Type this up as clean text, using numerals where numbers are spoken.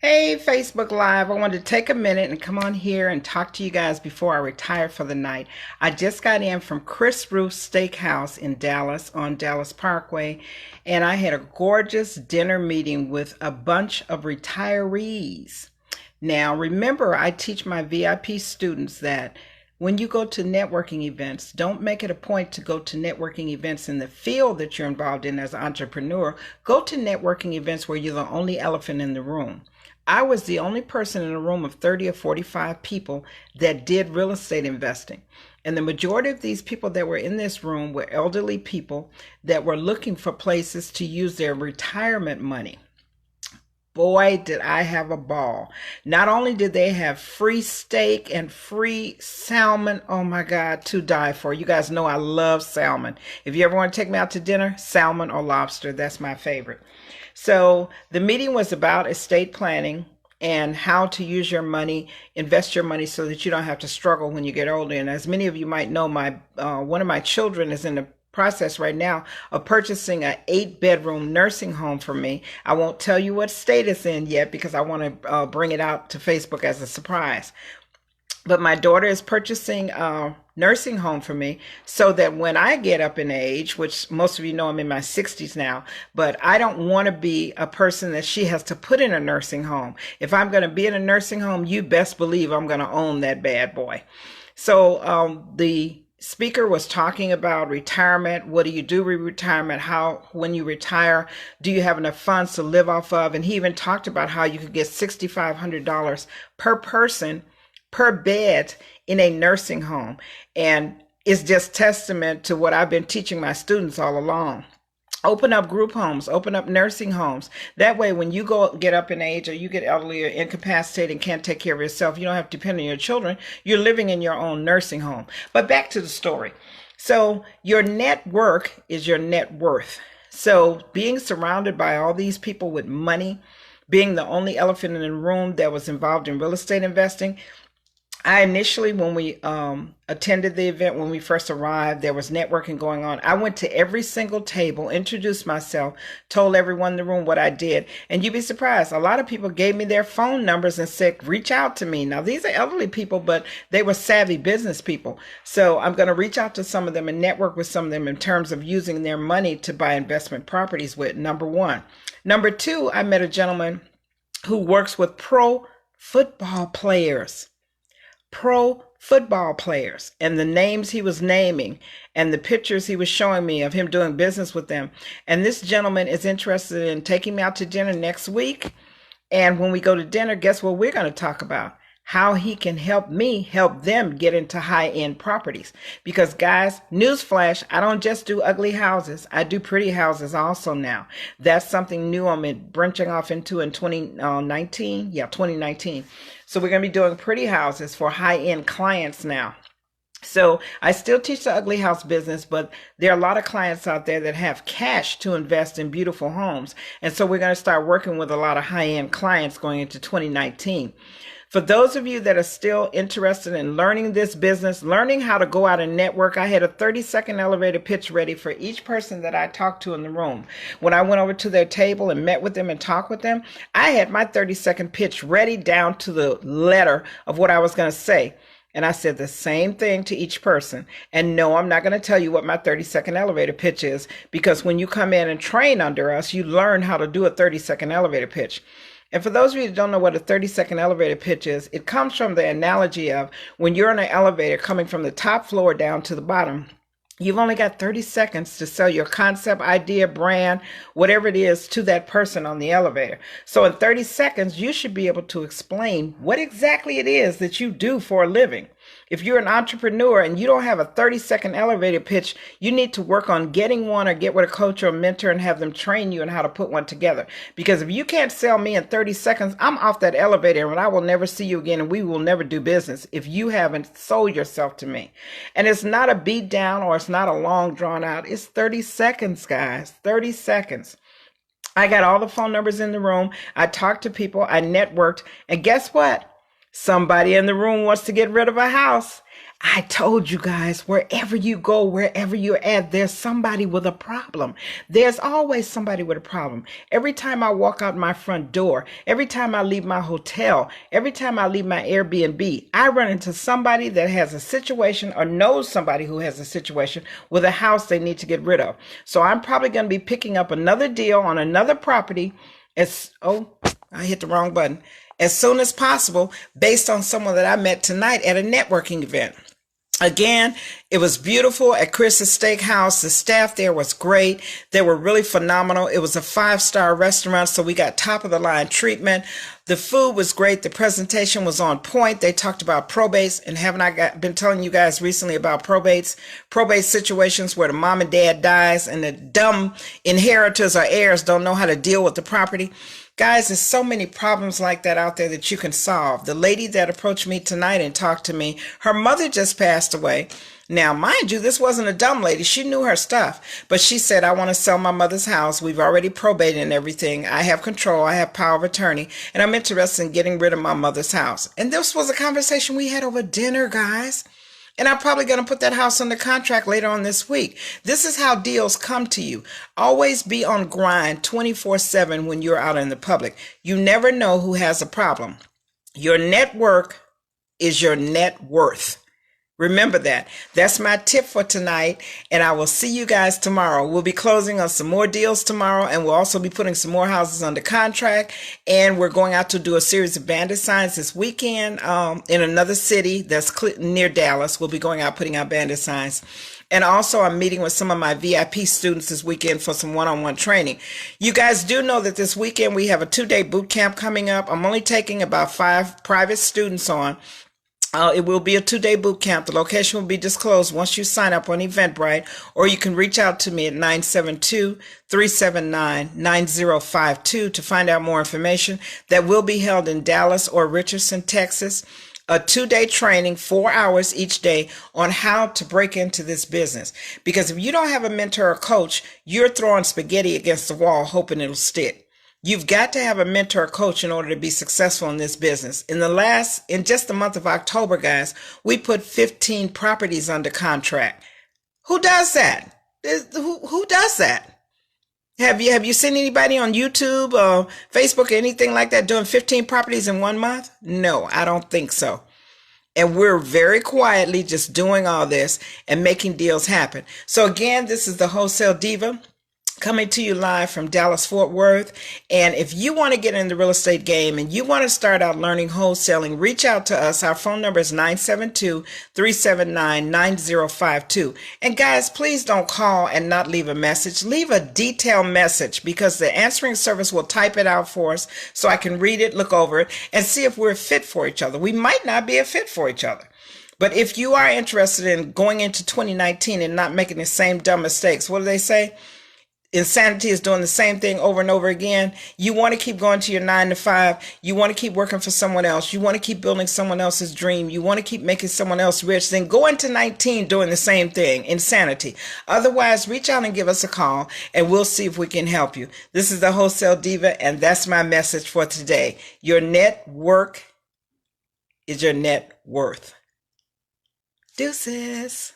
Hey, Facebook Live. I wanted to take a minute and come on here and talk to you guys before I retire for the night. I just got in from Chris Roof's Steakhouse in Dallas on Dallas Parkway, and I had a gorgeous dinner meeting with a bunch of retirees. Now, remember, I teach my VIP students that when you go to networking events, don't make it a point to go to networking events in the field that you're involved in as an entrepreneur. Go to networking events where you're the only elephant in the room. I was the only person in a room of 30 or 45 people that did real estate investing. And the majority of these people that were in this room were elderly people that were looking for places to use their retirement money. Boy, did I have a ball. Not only did they have free steak and free salmon, oh my God, to die for. You guys know I love salmon. If you ever want to take me out to dinner, salmon or lobster, that's my favorite. So the meeting was about estate planning and how to use your money, invest your money so that you don't have to struggle when you get older. And as many of you might know, my one of my children is in the process right now of purchasing an 8-bedroom nursing home for me. I won't tell you what state it's in yet because I want to bring it out to Facebook as a surprise. But my daughter is purchasing a nursing home for me so that when I get up in age, which most of you know I'm in my 60s now, but I don't want to be a person that she has to put in a nursing home. If I'm going to be in a nursing home, you best believe I'm going to own that bad boy. So the speaker was talking about retirement. What do you do with retirement? How, when you retire, do you have enough funds to live off of? And he even talked about how you could get $6,500 per person per bed in a nursing home. And it's just testament to what I've been teaching my students all along. Open up group homes, open up nursing homes. That way, when you go get up in age or you get elderly or incapacitated and can't take care of yourself, you don't have to depend on your children. You're living in your own nursing home. But back to the story. So your net worth is your net worth. So being surrounded by all these people with money, being the only elephant in the room that was involved in real estate investing, I initially, when we attended the event, when we first arrived, there was networking going on. I went to every single table, introduced myself, told everyone in the room what I did. And you'd be surprised. A lot of people gave me their phone numbers and said, reach out to me. Now, these are elderly people, but they were savvy business people. So I'm going to reach out to some of them and network with some of them in terms of using their money to buy investment properties with, number one. Number two, I met a gentleman who works with pro football players. And the names he was naming and the pictures he was showing me of him doing business with them. And this gentleman is interested in taking me out to dinner next week. And when we go to dinner, guess what we're going to talk about? How he can help me help them get into high-end properties. Because guys, newsflash, I don't just do ugly houses. I do pretty houses also now. That's something new I'm branching off into in 2019. Yeah, 2019. So we're going to be doing pretty houses for high-end clients now. So I still teach the ugly house business, but there are a lot of clients out there that have cash to invest in beautiful homes. And so we're going to start working with a lot of high-end clients going into 2019. For those of you that are still interested in learning this business, learning how to go out and network, I had a 30-second elevator pitch ready for each person that I talked to in the room. When I went over to their table and met with them and talked with them, I had my 30-second pitch ready down to the letter of what I was going to say. And I said the same thing to each person. And no, I'm not going to tell you what my 30-second elevator pitch is, because when you come in and train under us, you learn how to do a 30-second elevator pitch. And for those of you that don't know what a 30-second elevator pitch is, it comes from the analogy of when you're in an elevator coming from the top floor down to the bottom, you've only got 30 seconds to sell your concept, idea, brand, whatever it is to that person on the elevator. So in 30 seconds, you should be able to explain what exactly it is that you do for a living. If you're an entrepreneur and you don't have a 30-second elevator pitch, you need to work on getting one or get with a coach or a mentor and have them train you on how to put one together. Because if you can't sell me in 30 seconds, I'm off that elevator and I will never see you again and we will never do business if you haven't sold yourself to me. And it's not a beat down or it's not a long drawn out. It's 30 seconds, guys, 30 seconds. I got all the phone numbers in the room. I talked to people. I networked. And guess what? Somebody in the room wants to get rid of a house. I told you guys, wherever you go, wherever you're at, there's somebody with a problem. There's always somebody with a problem. Every time I walk out my front door, every time I leave my hotel, every time I leave my Airbnb, I run into somebody that has a situation or knows somebody who has a situation with a house they need to get rid of. So I'm probably going to be picking up another deal on another property I hit the wrong button. As soon as possible, based on someone that I met tonight at a networking event. Again, it was beautiful at Chris's Steakhouse. The staff there was great. They were really phenomenal. It was a 5-star restaurant, so we got top of the line treatment. The food was great. The presentation was on point. They talked about probates, and haven't I been telling you guys recently about probates? Probate situations where the mom and dad dies and the dumb inheritors or heirs don't know how to deal with the property. Guys, there's so many problems like that out there that you can solve. The lady that approached me tonight and talked to me, her mother just passed away. Now, mind you, this wasn't a dumb lady. She knew her stuff. But she said, I want to sell my mother's house. We've already probated and everything. I have control. I have power of attorney. And I'm interested in getting rid of my mother's house. And this was a conversation we had over dinner, guys. And I'm probably going to put that house under contract later on this week. This is how deals come to you. Always be on grind 24/7 when you're out in the public. You never know who has a problem. Your network is your net worth. Remember that. That's my tip for tonight, and I will see you guys tomorrow. We'll be closing on some more deals tomorrow, and we'll also be putting some more houses under contract, and we're going out to do a series of bandit signs this weekend in another city that's near Dallas. We'll be going out putting out bandit signs. And also, I'm meeting with some of my VIP students this weekend for some one-on-one training. You guys do know that this weekend we have a 2-day boot camp coming up. I'm only taking about 5 private students on. It will be a 2-day boot camp. The location will be disclosed once you sign up on Eventbrite, or you can reach out to me at 972-379-9052 to find out more information. That will be held in Dallas or Richardson, Texas. A 2-day training, 4 hours each day on how to break into this business. Because if you don't have a mentor or coach, you're throwing spaghetti against the wall hoping it'll stick. You've got to have a mentor or coach in order to be successful in this business. In just the month of October, guys, we put 15 properties under contract. Who does that? Who does that? Have you seen anybody on YouTube or Facebook or anything like that doing 15 properties in 1 month? No, I don't think so. And we're very quietly just doing all this and making deals happen. So again, this is the Wholesale Diva, coming to you live from Dallas, Fort Worth. And if you want to get in the real estate game and you want to start out learning wholesaling, reach out to us. Our phone number is 972-379-9052. And guys, please don't call and not leave a message. Leave a detailed message, because the answering service will type it out for us so I can read it, look over it, and see if we're fit for each other. We might not be a fit for each other. But if you are interested in going into 2019 and not making the same dumb mistakes, what do they say? Insanity is doing the same thing over and over again. You want to keep going to your 9 to 5. You want to keep working for someone else. You want to keep building someone else's dream. You want to keep making someone else rich. Then go into 19 doing the same thing. Insanity. Otherwise, reach out and give us a call, and we'll see if we can help you. This is the Wholesale Diva, and that's my message for today. Your network is your net worth. Deuces.